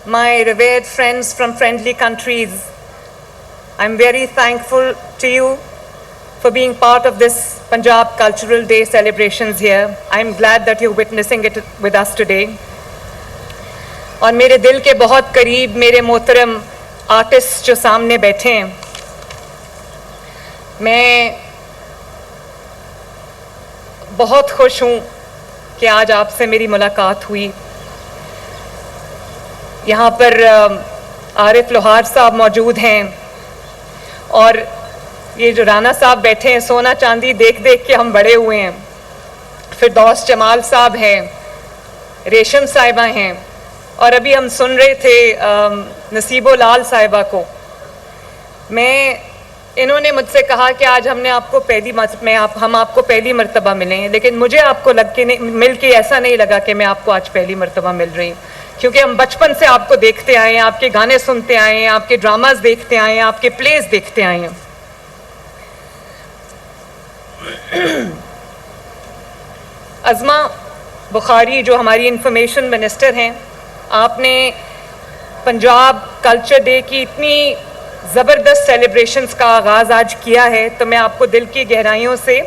my revered friends from friendly countries, I'm very thankful to you for being part of this Punjab Cultural Day celebrations here. I'm glad that you're witnessing it with us today. اور میرے دل کے بہت قریب میرے محترم artist جو سامنے بیٹھے ہیں، میں بہت خوش ہوں کہ آج آپ سے میری ملاقات ہوئی. یہاں پر عارف لوہار صاحب موجود ہیں، اور یہ جو رانا صاحب بیٹھے ہیں، سونا چاندی دیکھ دیکھ کے ہم بڑے ہوئے ہیں. فردوس جمال صاحب ہیں، ریشم صاحبہ ہیں، اور ابھی ہم سن رہے تھے نصیب و لال صاحبہ کو. انہوں نے مجھ سے کہا کہ آج ہم آپ کو پہلی مرتبہ ملے ہیں، لیکن مجھے آپ کو مل کے ایسا نہیں لگا کہ میں آپ کو آج پہلی مرتبہ مل رہی ہوں، کیونکہ ہم بچپن سے آپ کو دیکھتے آئے ہیں، آپ کے گانے سنتے آئے ہیں، آپ کے ڈراماز دیکھتے آئے ہیں، آپ کے پلیز دیکھتے آئے ہیں. عظمہ بخاری جو ہماری انفارمیشن منسٹر ہیں، آپ نے پنجاب کلچر ڈے کی اتنی زبردست سیلیبریشنز کا آغاز آج کیا ہے، تو میں آپ کو دل کی گہرائیوں سے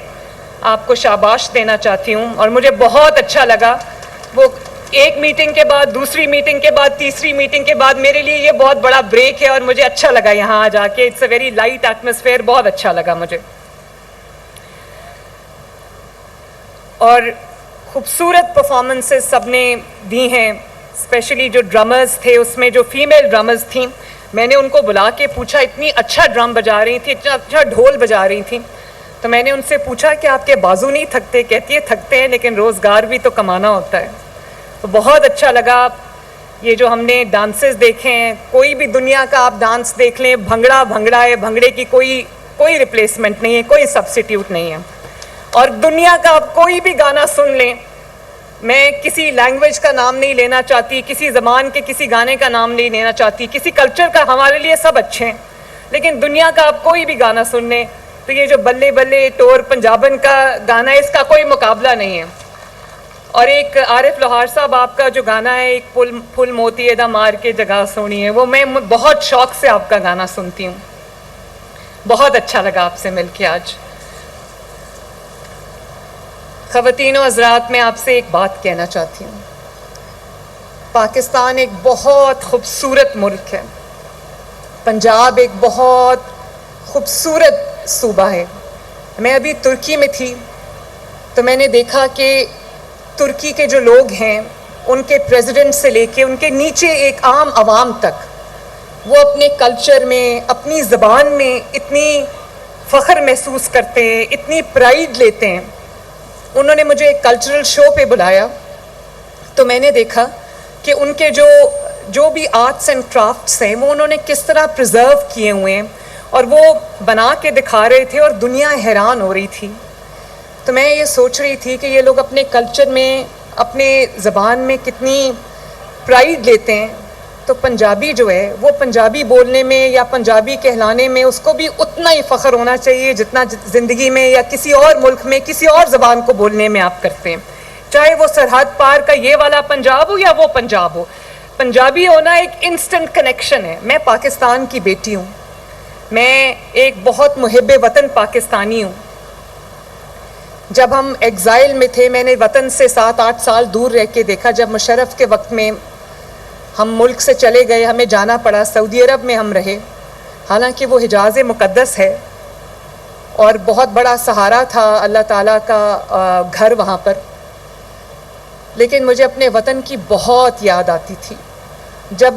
آپ کو شاباش دینا چاہتی ہوں. اور مجھے بہت اچھا لگا، وہ ایک میٹنگ کے بعد، دوسری میٹنگ کے بعد، تیسری میٹنگ کے بعد میرے لیے یہ بہت بڑا بریک ہے، اور مجھے اچھا لگا یہاں آ جا کے. It's a very light atmosphere, بہت اچھا لگا مجھے. اور خوبصورت پرفارمنسز سب نے دی ہیں، اسپیشلی جو ڈرمرز تھے، اس میں جو فیمیل ڈرمرز تھیں، میں نے ان کو بلا کے پوچھا، اتنی اچھا ڈرم بجا رہی تھیں، اتنا اچھا ڈھول بجا رہی تھیں، تو میں نے ان سے پوچھا کہ آپ کے بازو نہیں تھکتے؟ کہتی ہے تھکتے ہیں، لیکن روزگار بھی تو کمانا ہوتا ہے. تو بہت اچھا لگا. یہ جو ہم نے ڈانسز دیکھے ہیں، کوئی بھی دنیا کا آپ ڈانس دیکھ لیں، بھنگڑا ہے، بھنگڑے کی کوئی ریپلیسمنٹ نہیں ہے، کوئی سبسٹیٹیوٹ نہیں ہے. اور دنیا کا آپ کوئی بھی گانا سن لیں، میں کسی لینگویج کا نام نہیں لینا چاہتی، کسی زبان کے کسی گانے کا نام نہیں لینا چاہتی، کسی کلچر کا، ہمارے لیے سب اچھے ہیں، لیکن دنیا کا آپ کوئی بھی گانا سن لیں تو یہ جو بلے بلے ٹور پنجابن کا گانا ہے، اس کا کوئی مقابلہ نہیں ہے. اور ایک عارف لوہار صاحب آپ کا جو گانا ہے، ایک پھول موتی ادا مار کے جگہ سونی ہے، وہ میں بہت شوق سے آپ کا گانا سنتی ہوں. بہت اچھا لگا آپ سے مل کے آج. خواتین و حضرات، میں آپ سے ایک بات کہنا چاہتی ہوں. پاکستان ایک بہت خوبصورت ملک ہے، پنجاب ایک بہت خوبصورت صوبہ ہے. میں ابھی ترکی میں تھی تو میں نے دیکھا کہ ترکی کے جو لوگ ہیں، ان کے پریزیڈنٹ سے لے کے ان کے نیچے ایک عام عوام تک، وہ اپنے کلچر میں، اپنی زبان میں اتنی فخر محسوس کرتے ہیں، اتنی پرائیڈ لیتے ہیں. انہوں نے مجھے ایک کلچرل شو پہ بلایا تو میں نے دیکھا کہ ان کے جو بھی آرٹس اینڈ کرافٹس ہیں، وہ انہوں نے کس طرح پرزرو کیے ہوئے ہیں، اور وہ بنا کے دکھا رہے تھے، اور دنیا حیران ہو رہی تھی. تو میں یہ سوچ رہی تھی کہ یہ لوگ اپنے کلچر میں، اپنے زبان میں کتنی پرائیڈ لیتے ہیں. تو پنجابی جو ہے، وہ پنجابی بولنے میں یا پنجابی کہلانے میں اس کو بھی اتنا ہی فخر ہونا چاہیے جتنا زندگی میں یا کسی اور ملک میں کسی اور زبان کو بولنے میں آپ کرتے ہیں، چاہے وہ سرحد پار کا یہ والا پنجاب ہو یا وہ پنجاب ہو. پنجابی ہونا ایک انسٹنٹ کنیکشن ہے. میں پاکستان کی بیٹی ہوں، میں ایک بہت محب وطن پاکستانی ہوں. جب ہم ایگزائل میں تھے، میں نے وطن سے 7-8 سال دور رہ کے دیکھا. جب مشرف کے وقت میں ہم ملک سے چلے گئے، ہمیں جانا پڑا، سعودی عرب میں ہم رہے، حالانکہ وہ حجاز مقدس ہے اور بہت بڑا سہارا تھا اللہ تعالیٰ کا گھر وہاں پر، لیکن مجھے اپنے وطن کی بہت یاد آتی تھی. جب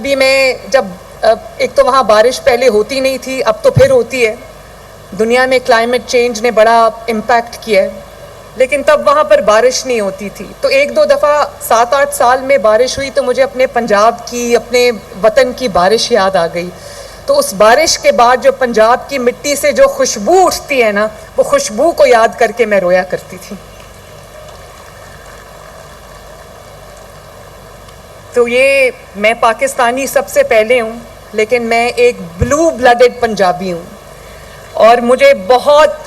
ایک تو وہاں بارش پہلے ہوتی نہیں تھی، اب تو پھر ہوتی ہے. دنیا میں کلائمیٹ چینج نے بڑا امپیکٹ کیا ہے، لیکن تب وہاں پر بارش نہیں ہوتی تھی. تو 1-2 دفعہ 7-8 سال میں بارش ہوئی تو مجھے اپنے پنجاب کی، اپنے وطن کی بارش یاد آ گئی. تو اس بارش کے بعد جو پنجاب کی مٹی سے جو خوشبو اٹھتی ہے نا، وہ خوشبو کو یاد کر کے میں رویا کرتی تھی. تو یہ میں پاکستانی سب سے پہلے ہوں، لیکن میں ایک بلو بلڈڈ پنجابی ہوں، اور مجھے بہت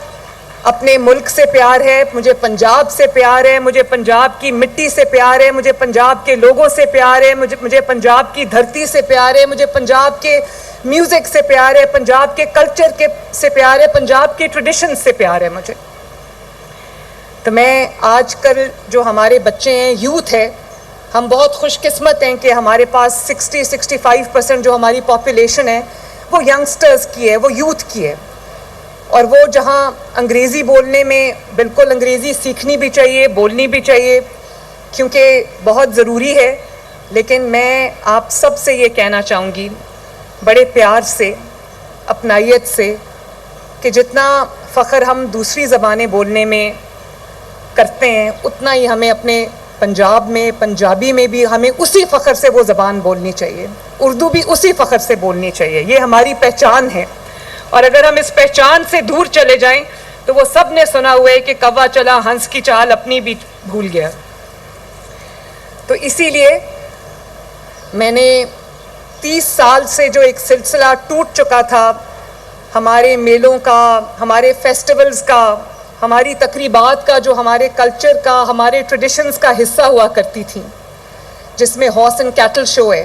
اپنے ملک سے پیار ہے, مجھے پنجاب سے پیار ہے, مجھے پنجاب کی مٹی سے پیار ہے, مجھے پنجاب کے لوگوں سے پیار ہے, مجھے پنجاب کی دھرتی سے پیار ہے, مجھے پنجاب کے میوزک سے پیار ہے, پنجاب کے کلچر سے پیار ہے, پنجاب کے ٹریڈیشن سے پیار ہے مجھے. تو میں آج کل جو ہمارے بچے ہیں, یوتھ ہے, ہم بہت خوش قسمت ہیں کہ ہمارے پاس 60-65% جو ہماری پاپولیشن ہے وہ ینگسٹرز کی ہے, وہ یوتھ کی ہے. اور وہ جہاں انگریزی بولنے میں بالکل انگریزی سیکھنی بھی چاہیے, بولنی بھی چاہیے, کیونکہ بہت ضروری ہے. لیکن میں آپ سب سے یہ کہنا چاہوں گی بڑے پیار سے, اپنائیت سے, کہ جتنا فخر ہم دوسری زبانیں بولنے میں کرتے ہیں اتنا ہی ہمیں اپنے پنجاب میں, پنجابی میں بھی ہمیں اسی فخر سے وہ زبان بولنی چاہیے, اردو بھی اسی فخر سے بولنی چاہیے. یہ ہماری پہچان ہے. اور اگر ہم اس پہچان سے دور چلے جائیں تو وہ سب نے سنا ہوا ہے کہ کوا چلا ہنس کی چال اپنی بھی بھول گیا. تو اسی لیے میں نے 30 سال سے جو ایک سلسلہ ٹوٹ چکا تھا ہمارے میلوں کا, ہمارے فیسٹیولز کا, ہماری تقریبات کا, جو ہمارے کلچر کا, ہمارے ٹریڈیشنز کا حصہ ہوا کرتی تھیں, جس میں ہارس اینڈ کیٹل شو ہے,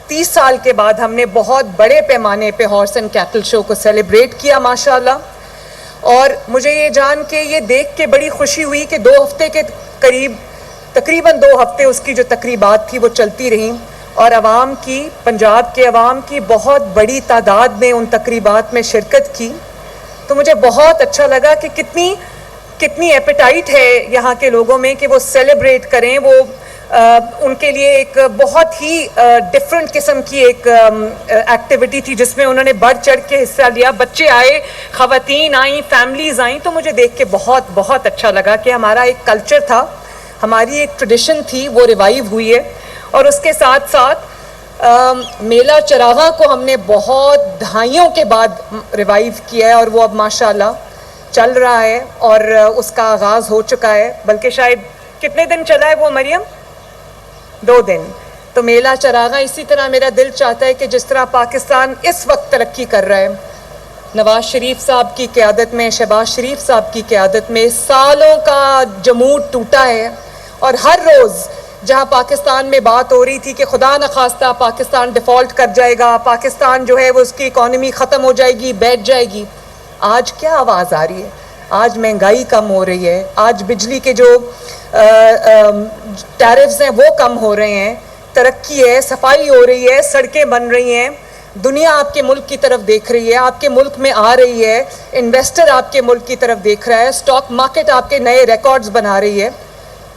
30 سال کے بعد ہم نے بہت بڑے پیمانے پہ ہارس اینڈ کیٹل شو کو سیلیبریٹ کیا ماشاءاللہ. اور مجھے یہ جان کے, یہ دیکھ کے بڑی خوشی ہوئی کہ 2 ہفتے کے قریب, تقریباً 2 ہفتے اس کی جو تقریبات تھی وہ چلتی رہیں, اور عوام کی, پنجاب کے عوام کی بہت بڑی تعداد نے ان تقریبات میں شرکت کی. تو مجھے بہت اچھا لگا کہ کتنی ایپیٹائٹ ہے یہاں کے لوگوں میں کہ وہ سیلیبریٹ کریں. وہ ان کے لیے ایک بہت ہی ڈفرینٹ قسم کی ایک ایکٹیویٹی تھی جس میں انہوں نے بڑھ چڑھ کے حصہ لیا. بچے آئے, خواتین آئیں, فیملیز آئیں. تو مجھے دیکھ کے بہت بہت اچھا لگا کہ ہمارا ایک کلچر تھا, ہماری ایک ٹریڈیشن تھی, وہ ریوائیو ہوئی ہے. اور اس کے ساتھ ساتھ میلہ چراغاں کو ہم نے بہت دہائیوں کے بعد ریوائیو کیا ہے, اور وہ اب ماشاءاللہ چل رہا ہے, اور اس کا آغاز ہو چکا ہے. بلکہ شاید کتنے دن چلا ہے وہ مریم؟ 2 دن. تو میلہ چراغاں اسی طرح میرا دل چاہتا ہے کہ جس طرح پاکستان اس وقت ترقی کر رہا ہے, نواز شریف صاحب کی قیادت میں, شہباز شریف صاحب کی قیادت میں سالوں کا جمود ٹوٹا ہے, اور ہر روز جہاں پاکستان میں بات ہو رہی تھی کہ خدا نخواستہ پاکستان ڈیفالٹ کر جائے گا, پاکستان جو ہے وہ اس کی اکانومی ختم ہو جائے گی, بیٹھ جائے گی, آج کیا آواز آ رہی ہے؟ آج مہنگائی کم ہو رہی ہے, آج بجلی کے جو ٹیرفز ہیں وہ کم ہو رہے ہیں, ترقی ہے, صفائی ہو رہی ہے, سڑکیں بن رہی ہیں, دنیا آپ کے ملک کی طرف دیکھ رہی ہے, آپ کے ملک میں آ رہی ہے, انویسٹر آپ کے ملک کی طرف دیکھ رہا ہے, اسٹاک مارکیٹ آپ کے نئے ریکارڈز بنا رہی ہے.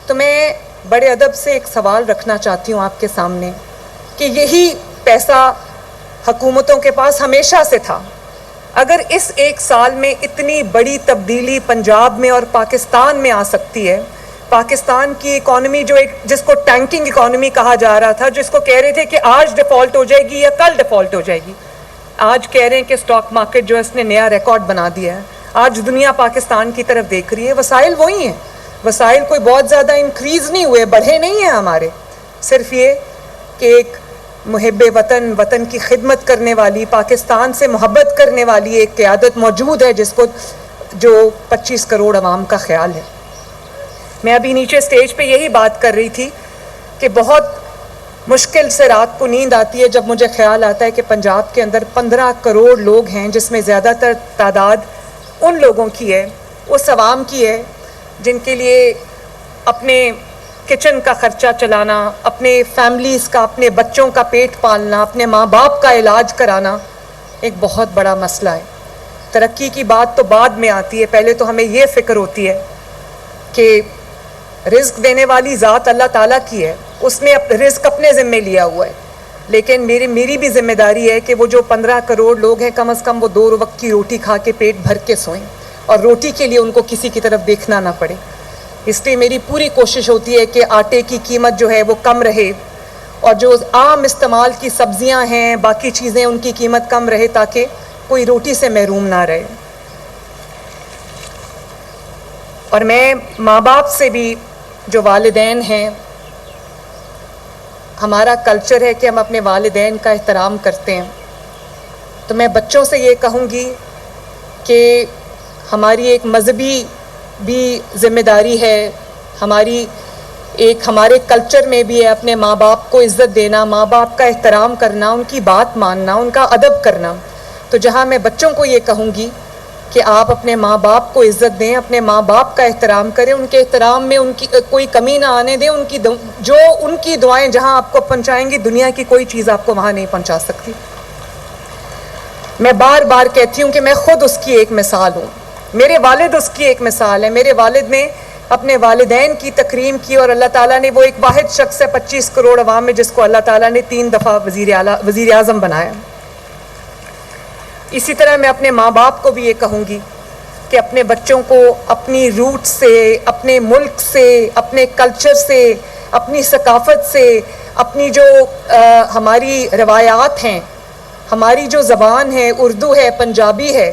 تو میں بڑے ادب سے ایک سوال رکھنا چاہتی ہوں آپ کے سامنے کہ یہی پیسہ حکومتوں کے پاس ہمیشہ سے تھا. اگر اس 1 سال میں اتنی بڑی تبدیلی پنجاب میں اور پاکستان میں آ سکتی ہے, پاکستان کی اکانومی جو جس کو ٹینکنگ اکانومی کہا جا رہا تھا, جس کو کہہ رہے تھے کہ آج ڈیفالٹ ہو جائے گی یا کل ڈیفالٹ ہو جائے گی, آج کہہ رہے ہیں کہ اسٹاک مارکیٹ جو ہے اس نے نیا ریکارڈ بنا دیا ہے. آج دنیا پاکستان کی طرف دیکھ رہی ہے. وسائل وہی ہیں, وسائل کوئی بہت زیادہ انکریز نہیں ہوئے, بڑھے نہیں ہیں ہمارے. صرف یہ کہ ایک محب وطن, وطن کی خدمت کرنے والی, پاکستان سے محبت کرنے والی ایک قیادت موجود ہے جس کو, جو 25 کروڑ عوام کا خیال ہے. میں ابھی نیچے سٹیج پہ یہی بات کر رہی تھی کہ بہت مشکل سے رات کو نیند آتی ہے جب مجھے خیال آتا ہے کہ پنجاب کے اندر 15 کروڑ لوگ ہیں, جس میں زیادہ تر تعداد ان لوگوں کی ہے, اس عوام کی ہے جن کے لیے اپنے کچن کا خرچہ چلانا, اپنے فیملیز کا, اپنے بچوں کا پیٹ پالنا, اپنے ماں باپ کا علاج کرانا ایک بہت بڑا مسئلہ ہے. ترقی کی بات تو بعد میں آتی ہے, پہلے تو ہمیں یہ فکر ہوتی ہے کہ رزق دینے والی ذات اللہ تعالیٰ کی ہے, اس نے رزق اپنے ذمے لیا ہوا ہے. لیکن میری بھی ذمہ داری ہے کہ وہ جو 15 کروڑ لوگ ہیں کم از کم وہ 2 وقت کی روٹی کھا کے پیٹ بھر کے سوئیں, اور روٹی کے لیے ان کو کسی کی طرف دیکھنا نہ پڑے. اس لیے میری پوری کوشش ہوتی ہے کہ آٹے کی قیمت جو ہے وہ کم رہے, اور جو عام استعمال کی سبزیاں ہیں, باقی چیزیں, ان کی قیمت کم رہے تاکہ کوئی روٹی سے محروم نہ رہے. اور میں ماں باپ سے بھی, جو والدین ہیں, ہمارا کلچر ہے کہ ہم اپنے والدین کا احترام کرتے ہیں, تو میں بچوں سے یہ کہوں گی کہ ہماری ایک مذہبی بھی ذمہ داری ہے، ہمارے کلچر میں بھی ہے اپنے ماں باپ کو عزت دینا، ماں باپ کا احترام کرنا، ان کی بات ماننا، ان کا ادب کرنا۔ تو جہاں میں بچوں کو یہ کہوں گی کہ آپ اپنے ماں باپ کو عزت دیں، اپنے ماں باپ کا احترام کریں، ان کے احترام میں ان کی کوئی کمی نہ آنے دیں، ان کی دعائیں جہاں آپ کو پہنچائیں گی، دنیا کی کوئی چیز آپ کو وہاں نہیں پہنچا سکتی۔ میں بار بار کہتی ہوں کہ میں خود اس کی ایک مثال ہوں، میرے والد اس کی ایک مثال ہے۔ میرے والد نے اپنے والدین کی تکریم کی، اور اللہ تعالیٰ نے وہ ایک واحد شخص ہے 25 کروڑ عوام میں جس کو اللہ تعالیٰ نے 3 دفعہ وزیر اعظم بنایا۔ اسی طرح میں اپنے ماں باپ کو بھی یہ کہوں گی کہ اپنے بچوں کو اپنی روٹ سے، اپنے ملک سے، اپنے کلچر سے، اپنی ثقافت سے، اپنی جو ہماری روایات ہیں، ہماری جو زبان ہے، اردو ہے، پنجابی ہے،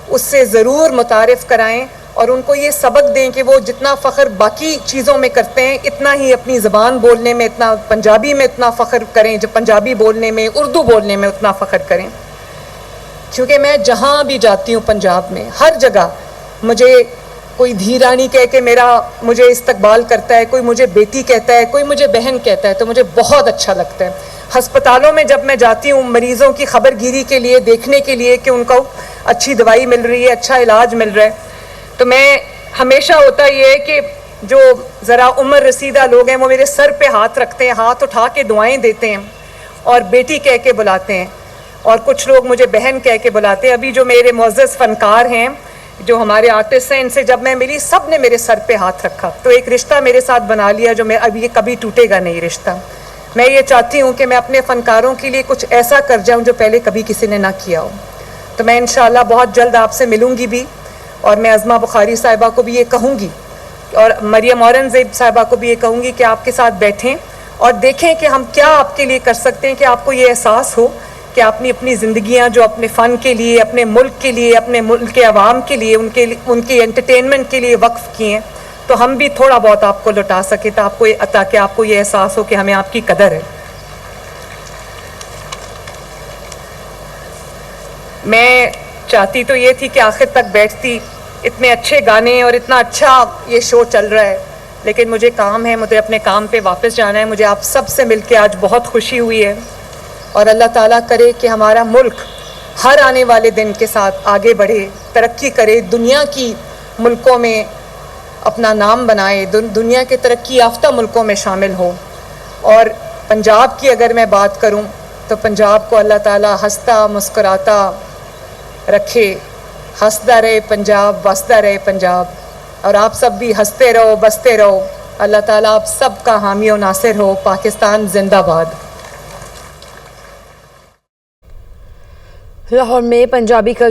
اس سے ضرور متعارف کرائیں، اور ان کو یہ سبق دیں کہ وہ جتنا فخر باقی چیزوں میں کرتے ہیں اتنا ہی اپنی زبان بولنے میں، اتنا پنجابی میں اتنا فخر کریں، جو پنجابی بولنے میں، اردو بولنے میں اتنا فخر کریں۔ کیونکہ میں جہاں بھی جاتی ہوں پنجاب میں، ہر جگہ مجھے کوئی دھی رانی کہہ کے مجھے استقبال کرتا ہے، کوئی مجھے بیٹی کہتا ہے، کوئی مجھے بہن کہتا ہے، تو مجھے بہت اچھا لگتا ہے۔ ہسپتالوں میں جب میں جاتی ہوں مریضوں کی خبر گیری کے لیے، دیکھنے کے لیے کہ ان کو اچھی دوائی مل رہی ہے، اچھا علاج مل رہا ہے، تو میں ہمیشہ ہوتا یہ ہے کہ جو ذرا عمر رسیدہ لوگ ہیں وہ میرے سر پہ ہاتھ رکھتے ہیں، ہاتھ اٹھا کے دعائیں دیتے ہیں اور بیٹی کہہ کے بلاتے ہیں، اور کچھ لوگ مجھے بہن کہہ کے بلاتے ہیں۔ ابھی جو میرے معزز فنکار ہیں، جو ہمارے آرٹسٹ ہیں، ان سے جب میں ملی سب نے میرے سر پہ ہاتھ رکھا، تو ایک رشتہ میرے ساتھ بنا لیا جو اب یہ کبھی ٹوٹے گا نہیں رشتہ۔ میں یہ چاہتی ہوں کہ میں اپنے فنکاروں کے لیے کچھ ایسا کر جاؤں جو پہلے کبھی کسی نے نہ کیا ہو۔ تو میں انشاءاللہ بہت جلد آپ سے ملوں گی بھی، اور میں عظمہ بخاری صاحبہ کو بھی یہ کہوں گی، اور مریم اورنگزیب صاحبہ کو بھی یہ کہوں گی کہ آپ کے ساتھ بیٹھیں اور دیکھیں کہ ہم کیا آپ کے لیے کر سکتے ہیں، کہ آپ کو یہ احساس ہو کہ آپ نے اپنی زندگیاں جو اپنے فن کے لیے، اپنے ملک کے لیے، اپنے ملک کے عوام کے لیے، ان کی انٹرٹینمنٹ کے لیے وقف کی ہیں، تو ہم بھی تھوڑا بہت آپ کو لوٹا سکیں، تاکہ آپ کو یہ احساس ہو کہ ہمیں آپ کی قدر ہے۔ میں چاہتی تو یہ تھی کہ آخر تک بیٹھتی، اتنے اچھے گانے اور اتنا اچھا یہ شو چل رہا ہے، لیکن مجھے کام ہے، مجھے اپنے کام پہ واپس جانا ہے۔ مجھے آپ سب سے مل کے آج بہت خوشی ہوئی ہے، اور اللہ تعالیٰ کرے کہ ہمارا ملک ہر آنے والے دن کے ساتھ آگے بڑھے، ترقی کرے، دنیا کی ملکوں میں اپنا نام بنائے، دنیا کے ترقی یافتہ ملکوں میں شامل ہو۔ اور پنجاب کی اگر میں بات کروں تو پنجاب کو اللہ تعالیٰ ہنستا مسکراتا رکھے، ہنستا رہے پنجاب، وستا رہے پنجاب، اور آپ سب بھی ہنستے رہو، بستے رہو۔ اللہ تعالیٰ آپ سب کا حامی و ناصر ہو۔ پاکستان زندہ باد۔ لاہور میں پنجابی